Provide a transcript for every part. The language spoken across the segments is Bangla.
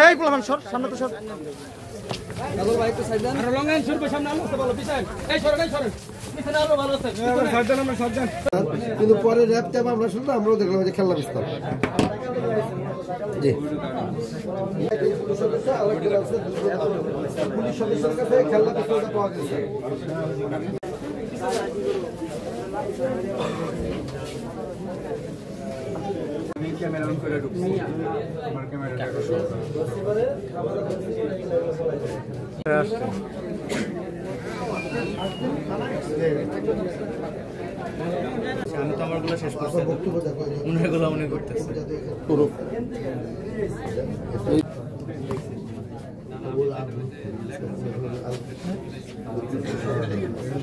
এই পোলাপান সর সামনে তো সর কাগল ভাই একটু সাইড দেন আর লং লাইন শুরু সামনে আলো বলো পিছান এই সরেন পিছনে আলো ভালো আছে সাইড দেন আমরা সাইড দেন কিন্তু পরে র‍্যাপ ট্যাপ আমরা শুনলাম আমরাও দেখলাম যে খেলনা বিস্তার জি পুলিশ সদস্যের কাছে খেলনা বিস্তারটা পাওয়া গেছে ক্যামেরা অন করে ঢুকছি আমার ক্যামেরাটা আমি তো আমারগুলো শেষ করছি উনারগুলো মনে করতেছি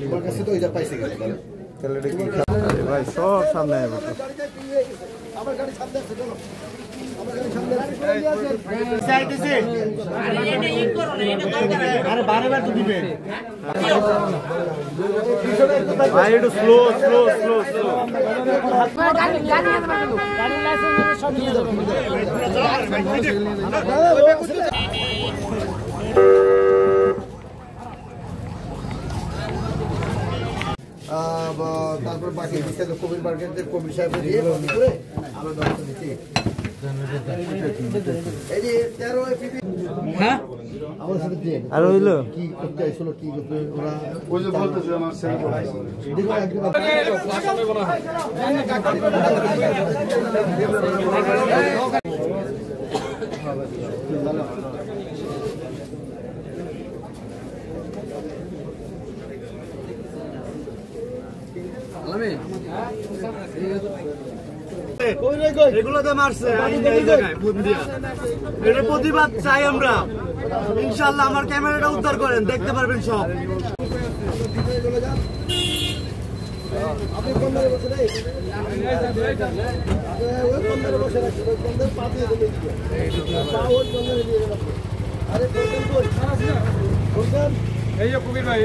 তোমার কাছে তো এটা পাইছে গেল আরে ভাই সব সামনে আইবো আমার গাড়ি সামনে আছে চলো আমার গাড়ি সামনে আছে চাইতেছে আরে এটা ই করো না এটা দরকার আরে বারবার তো দিবেন ভাই একটু স্লো গাড়ি লাইসেন্স সব নিয়ে যাবে তারপর বাকি বিস্তারিত কবির মার্কেটের কবির সাহেবের দিয়ে করে আমরা ব্যবস্থা দিচ্ছি এই যে 13 হ্যাঁ আমার সাথে দিয়ে আর হইলো কি করতে আইছিল কি করতে ওরা ওই যে বলতেছে আমার ছেলে দেখো একদম এগুলোতে মারছে এই জায়গায় ফোন দিয়া এর প্রতিবাদ চাই আমরা ইনশাআল্লাহ আমার ক্যামেরাটা উদ্ধার করেন দেখতে পারবেন সব আপনি কোন ধরে বসে নেই ওই কোন ধরে বসে রাখছেন ওই কোন ধরে পা দিয়ে দেবে ওই কোন ধরে দিয়ে দেবে আরে কোন কোন এই যে কবির ভাই